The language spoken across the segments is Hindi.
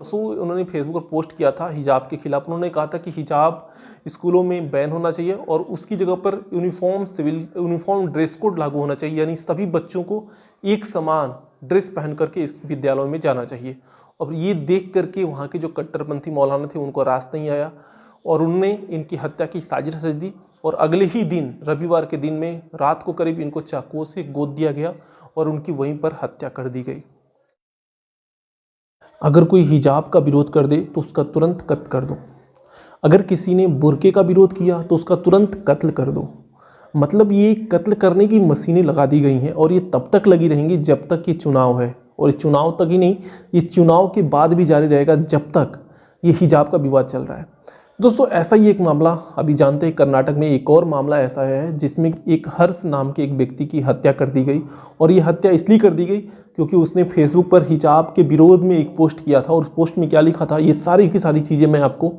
परसों उन्होंने फेसबुक पर पोस्ट किया था हिजाब के खिलाफ। उन्होंने कहा था कि हिजाब स्कूलों में बैन होना चाहिए और उसकी जगह पर यूनिफॉर्म ड्रेस कोड लागू होना चाहिए, यानी सभी बच्चों को एक समान ड्रेस पहन करके इस विद्यालयों में जाना चाहिए। और ये देख करके वहाँ के जो कट्टरपंथी मौलाना थे उनको रास नहीं आया और उन्होंने इनकी हत्या की साजिश रच दी। और अगले ही दिन रविवार के दिन में रात को करीब इनको चाकुओं से गोद दिया गया और उनकी वहीं पर हत्या कर दी गई। अगर कोई हिजाब का विरोध कर दे तो उसका तुरंत कत्ल कर दो। अगर किसी ने बुर्के का विरोध किया तो उसका तुरंत कत्ल कर दो। मतलब ये कत्ल करने की मशीनें लगा दी गई हैं और ये तब तक लगी रहेंगी जब तक ये चुनाव है, और ये चुनाव तक ही नहीं, ये चुनाव के बाद भी जारी रहेगा जब तक ये हिजाब का विवाद चल रहा है। दोस्तों ऐसा ही एक मामला अभी जानते हैं, कर्नाटक में एक और मामला ऐसा है जिसमें एक हर्ष नाम के एक व्यक्ति की हत्या कर दी गई। और ये हत्या इसलिए कर दी गई क्योंकि उसने फेसबुक पर हिजाब के विरोध में एक पोस्ट किया था। और उस पोस्ट में क्या लिखा था, ये सारी की सारी चीज़ें मैं आपको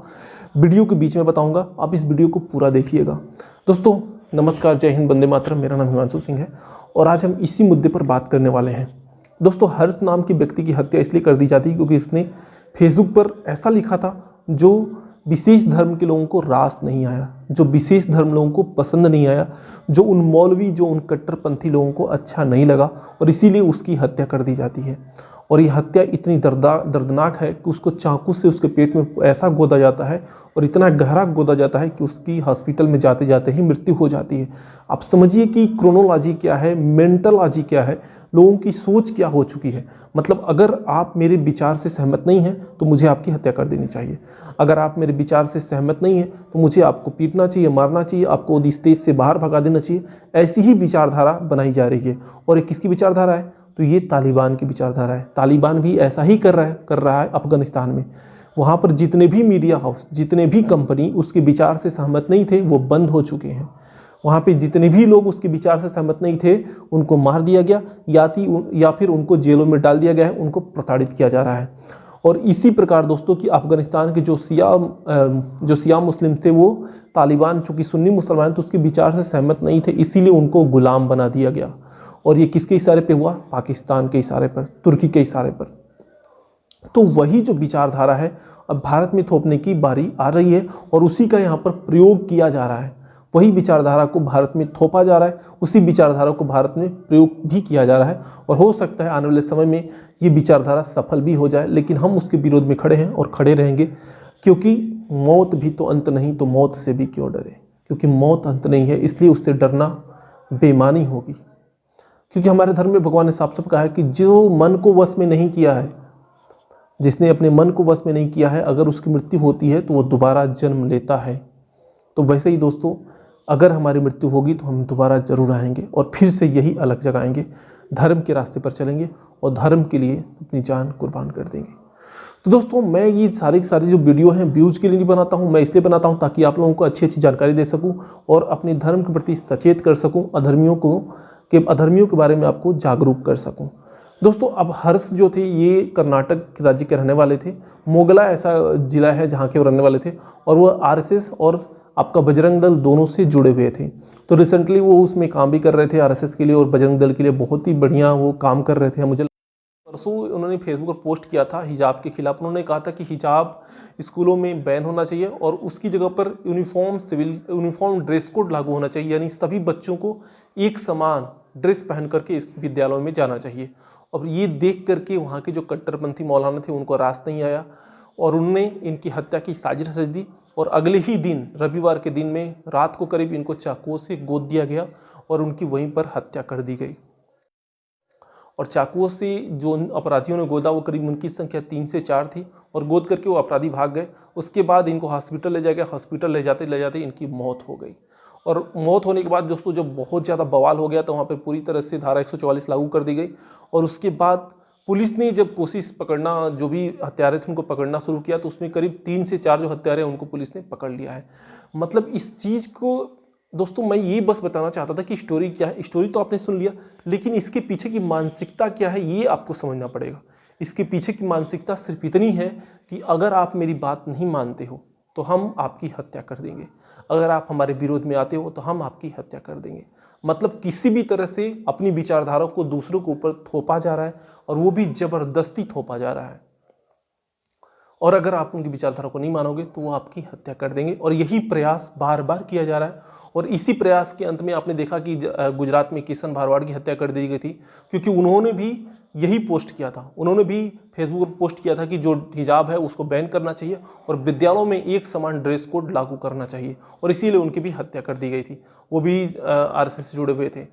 वीडियो के बीच में बताऊंगा, आप इस वीडियो को पूरा देखिएगा। दोस्तों नमस्कार, जय हिंद, वंदे मातरम। मेरा नाम हिमांशु सिंह है और आज हम इसी मुद्दे पर बात करने वाले हैं। दोस्तों हर्ष नाम के व्यक्ति की हत्या इसलिए कर दी जाती है क्योंकि उसने फेसबुक पर ऐसा लिखा था जो विशेष धर्म के लोगों को रास नहीं आया, जो विशेष धर्म लोगों को पसंद नहीं आया, जो उन मौलवी, जो उन कट्टरपंथी लोगों को अच्छा नहीं लगा, और इसीलिए उसकी हत्या कर दी जाती है। और ये हत्या इतनी दर्दनाक है कि उसको चाकू से उसके पेट में ऐसा गोदा जाता है और इतना गहरा गोदा जाता है कि उसकी हॉस्पिटल में जाते जाते ही मृत्यु हो जाती है। आप समझिए कि क्रोनोलॉजी क्या है, मेंटलॉजी क्या है, लोगों की सोच क्या हो चुकी है। मतलब अगर आप मेरे विचार से सहमत नहीं हैं तो मुझे आपकी हत्या कर देनी चाहिए। अगर आप मेरे विचार से सहमत नहीं हैं तो मुझे आपको पीटना चाहिए, मारना चाहिए, आपको इस देश से बाहर भगा देना चाहिए। ऐसी ही विचारधारा बनाई जा रही है। और ये किसकी विचारधारा है? तो ये तालिबान की विचारधारा है। तालिबान भी ऐसा ही कर रहा है अफगानिस्तान में। वहाँ पर जितने भी मीडिया हाउस, जितने भी कंपनी उसके विचार से सहमत नहीं थे वो बंद हो चुके हैं। वहाँ पे जितने भी लोग उसके विचार से सहमत नहीं थे उनको मार दिया गया या फिर उनको जेलों में डाल दिया गया है, उनको प्रताड़ित किया जा रहा है। और इसी प्रकार दोस्तों कि अफगानिस्तान के जो सिया मुस्लिम थे वो तालिबान चूँकि सुन्नी मुसलमान थे उसके विचार से सहमत नहीं थे, इसीलिए उनको गुलाम बना दिया गया। और ये किसके इशारे पे हुआ? पाकिस्तान के इशारे पर, तुर्की के इशारे पर। तो वही जो विचारधारा है अब भारत में थोपने की बारी आ रही है और उसी का यहाँ पर प्रयोग किया जा रहा है। वही विचारधारा को भारत में थोपा जा रहा है, उसी विचारधारा को भारत में प्रयोग भी किया जा रहा है। और हो सकता है आने वाले समय में ये विचारधारा सफल भी हो जाए, लेकिन हम उसके विरोध में खड़े हैं और खड़े रहेंगे। क्योंकि मौत भी तो अंत नहीं, तो मौत से भी क्यों डरे? क्योंकि मौत अंत नहीं है, इसलिए उससे डरना बेईमानी होगी। क्योंकि हमारे धर्म में भगवान ने साफ साफ कहा है कि जो मन को वश में नहीं किया है, जिसने अपने मन को वश में नहीं किया है, अगर उसकी मृत्यु होती है तो वो दोबारा जन्म लेता है। तो वैसे ही दोस्तों अगर हमारी मृत्यु होगी तो हम दोबारा जरूर आएंगे और फिर से यही अलग जगाएंगे, धर्म के रास्ते पर चलेंगे और धर्म के लिए अपनी जान कुर्बान कर देंगे। तो दोस्तों मैं ये सारी की सारी जो वीडियो हैं व्यूज़ के लिए नहीं बनाता हूँ, मैं इसलिए बनाता हूँ ताकि आप लोगों को अच्छी अच्छी जानकारी दे सकूँ और अपने धर्म के प्रति सचेत कर सकूँ, अधर्मियों के बारे में आपको जागरूक कर सकूँ। दोस्तों अब हर्ष जो थे ये कर्नाटक राज्य के रहने वाले थे। मोगला ऐसा जिला है जहाँ के वो रहने वाले थे और वो आरएसएस और आपका बजरंग दल दोनों से जुड़े हुए थे। तो रिसेंटली वो उसमें काम भी कर रहे थे आरएसएस के लिए और बजरंग दल के लिए बहुत ही बढ़िया वो काम कर रहे थे। मुझे परसों उन्होंने फेसबुक पर पोस्ट किया था हिजाब के खिलाफ। उन्होंने कहा था कि हिजाब स्कूलों में बैन होना चाहिए और उसकी जगह पर यूनिफॉर्म ड्रेस कोड लागू होना चाहिए, यानी सभी बच्चों को एक समान ड्रेस पहन करके इस विद्यालयों में जाना चाहिए। और ये देख करके वहाँ के जो कट्टरपंथी मौलाना थे उनको रास नहीं आया और उन्होंने इनकी हत्या की साजिश रच दी। और अगले ही दिन रविवार के दिन में रात को करीब इनको चाकुओं से गोद दिया गया और उनकी वहीं पर हत्या कर दी गई। और चाकुओं से जो अपराधियों ने गोदा वो करीब उनकी संख्या 3 से 4 थी और गोद करके वो अपराधी भाग गए। उसके बाद इनको हॉस्पिटल ले जाया गया, हॉस्पिटल ले जाते इनकी मौत हो गई। और मौत होने के बाद दोस्तों जब बहुत ज़्यादा बवाल हो गया तो वहाँ पर पूरी तरह से धारा 144 लागू कर दी गई। और उसके बाद पुलिस ने जब कोशिश पकड़ना, जो भी हत्यारे थे उनको पकड़ना शुरू किया तो उसमें करीब 3 से 4 जो हत्यारे हैं उनको पुलिस ने पकड़ लिया है। मतलब इस चीज़ को दोस्तों मैं ये बस बताना चाहता था कि स्टोरी क्या है। स्टोरी तो आपने सुन लिया, लेकिन इसके पीछे की मानसिकता क्या है ये आपको समझना पड़ेगा। इसके पीछे की मानसिकता सिर्फ इतनी है कि अगर आप मेरी बात नहीं मानते हो तो हम आपकी हत्या कर देंगे, अगर आप हमारे विरोध में आते हो तो हम आपकी हत्या कर देंगे। मतलब किसी भी तरह से अपनी विचारधारा को दूसरों के ऊपर थोपा जा रहा है और वो भी जबरदस्ती थोपा जा रहा है। और अगर आप उनकी विचारधारा को नहीं मानोगे तो वो आपकी हत्या कर देंगे। और यही प्रयास बार बार किया जा रहा है। और इसी प्रयास के अंत में आपने देखा कि गुजरात में किशन भारवाड़ की हत्या कर दी गई थी, क्योंकि उन्होंने भी यही पोस्ट किया था। उन्होंने भी फेसबुक पर पोस्ट किया था कि जो हिजाब है उसको बैन करना चाहिए और विद्यालयों में एक समान ड्रेस कोड लागू करना चाहिए, और इसीलिए उनकी भी हत्या कर दी गई थी। वो भी आरएसएस से जुड़े हुए थे।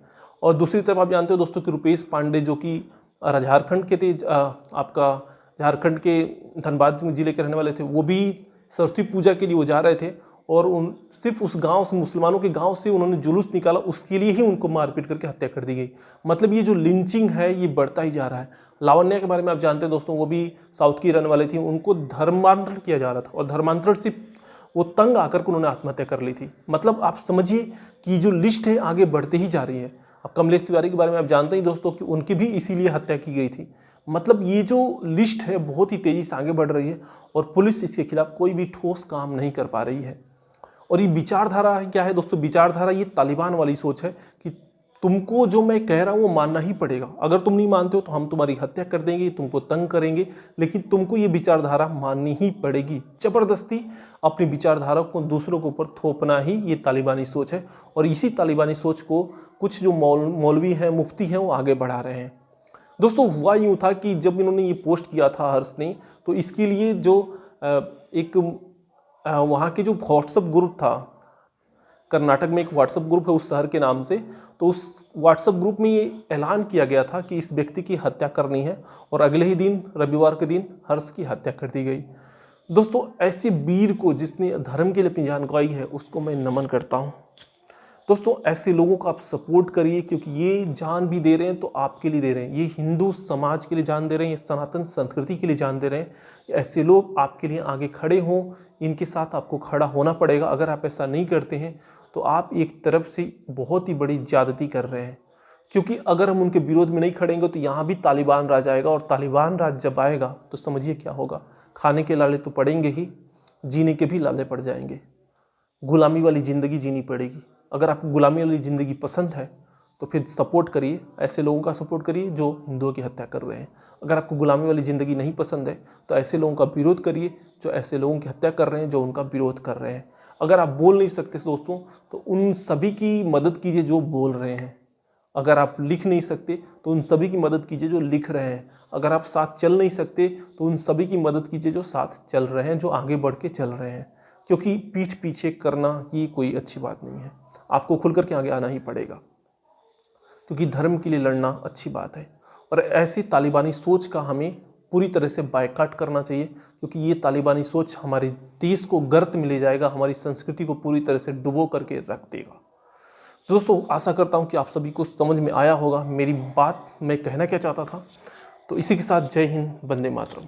और दूसरी तरफ आप जानते हो दोस्तों कि रुपेश पांडे जो कि झारखंड के थे, आपका झारखंड के धनबाद जिले के रहने वाले थे, वो भी सरस्वती पूजा के लिए वो जा रहे थे और सिर्फ उस गांव से, मुसलमानों के गांव से उन्होंने जुलूस निकाला, उसके लिए ही उनको मारपीट करके हत्या कर दी गई। मतलब ये जो लिंचिंग है ये बढ़ता ही जा रहा है। लावण्या के बारे में आप जानते हैं दोस्तों, वो भी साउथ की रहने वाली थी, उनको धर्मांतरण किया जा रहा था और धर्मांतरण से वो तंग आकर के उन्होंने आत्महत्या कर ली थी। मतलब आप समझिए कि जो लिस्ट है आगे बढ़ती ही जा रही है। अब कमलेश तिवारी के बारे में आप जानते ही दोस्तों कि उनकी भी इसीलिए हत्या की गई थी। मतलब ये जो लिस्ट है बहुत ही तेजी से आगे बढ़ रही है और पुलिस इसके खिलाफ कोई भी ठोस काम नहीं कर पा रही है। और ये विचारधारा क्या है दोस्तों? विचारधारा ये तालिबान वाली सोच है कि तुमको जो मैं कह रहा हूँ वो मानना ही पड़ेगा, अगर तुम नहीं मानते हो तो हम तुम्हारी हत्या कर देंगे, तुमको तंग करेंगे, लेकिन तुमको ये विचारधारा माननी ही पड़ेगी। जबरदस्ती अपनी विचारधारा को दूसरों के ऊपर थोपना ही ये तालिबानी सोच है। और इसी तालिबानी सोच को कुछ जो मौलवी हैं, मुफ्ती हैं, वो आगे बढ़ा रहे हैं। दोस्तों हुआ यूँ था कि जब इन्होंने ये पोस्ट किया था हर्ष ने, तो इसके लिए जो एक वहाँ के जो व्हाट्सएप ग्रुप था, कर्नाटक में एक व्हाट्सएप ग्रुप है उस शहर के नाम से, तो उस व्हाट्सएप ग्रुप में ये ऐलान किया गया था कि इस व्यक्ति की हत्या करनी है और अगले ही दिन रविवार के दिन हर्ष की हत्या कर दी गई। दोस्तों ऐसे वीर को, जिसने धर्म के लिए अपनी जान गंवाई है, उसको मैं नमन करता हूँ। दोस्तों ऐसे लोगों को आप सपोर्ट करिए, क्योंकि ये जान भी दे रहे हैं तो आपके लिए दे रहे हैं, ये हिंदू समाज के लिए जान दे रहे हैं, ये सनातन संस्कृति के लिए जान दे रहे हैं। ऐसे लोग आपके लिए आगे खड़े हों, इनके साथ आपको खड़ा होना पड़ेगा। अगर आप ऐसा नहीं करते हैं तो आप एक तरफ से बहुत ही बड़ी ज्यादती कर रहे हैं, क्योंकि अगर हम उनके विरोध में नहीं खड़ेंगे तो यहाँ भी तालिबान राज आएगा, और तालिबान राज जब आएगा तो समझिए क्या होगा। खाने के लाले तो पड़ेंगे ही, जीने के भी लाले पड़ जाएंगे। गुलामी वाली ज़िंदगी जीनी पड़ेगी। अगर आपको गुलामी वाली ज़िंदगी पसंद है तो फिर सपोर्ट करिए, ऐसे लोगों का सपोर्ट करिए जो हिंदुओं की हत्या कर रहे हैं। अगर आपको गुलामी वाली ज़िंदगी नहीं पसंद है तो ऐसे लोगों का विरोध करिए जो ऐसे लोगों की हत्या कर रहे हैं, जो उनका विरोध कर रहे हैं। अगर आप बोल नहीं सकते दोस्तों तो उन सभी की मदद कीजिए जो बोल रहे हैं। अगर आप लिख नहीं सकते तो उन सभी की मदद कीजिए जो लिख रहे हैं। अगर आप साथ चल नहीं सकते तो उन सभी की मदद कीजिए जो साथ चल रहे हैं, जो आगे बढ़ के चल रहे हैं। क्योंकि पीठ पीछे करना ये कोई अच्छी बात नहीं है। आपको खुल करके आगे आना ही पड़ेगा, क्योंकि धर्म के लिए लड़ना अच्छी बात है। और ऐसी तालिबानी सोच का हमें पूरी तरह से बायकॉट करना चाहिए, क्योंकि ये तालिबानी सोच हमारे देश को गर्त में ले जाएगा, हमारी संस्कृति को पूरी तरह से डुबो करके रख देगा। दोस्तों आशा करता हूँ कि आप सभी को समझ में आया होगा मेरी बात, मैं कहना क्या चाहता था। तो इसी के साथ जय हिंद, वंदे मातरम।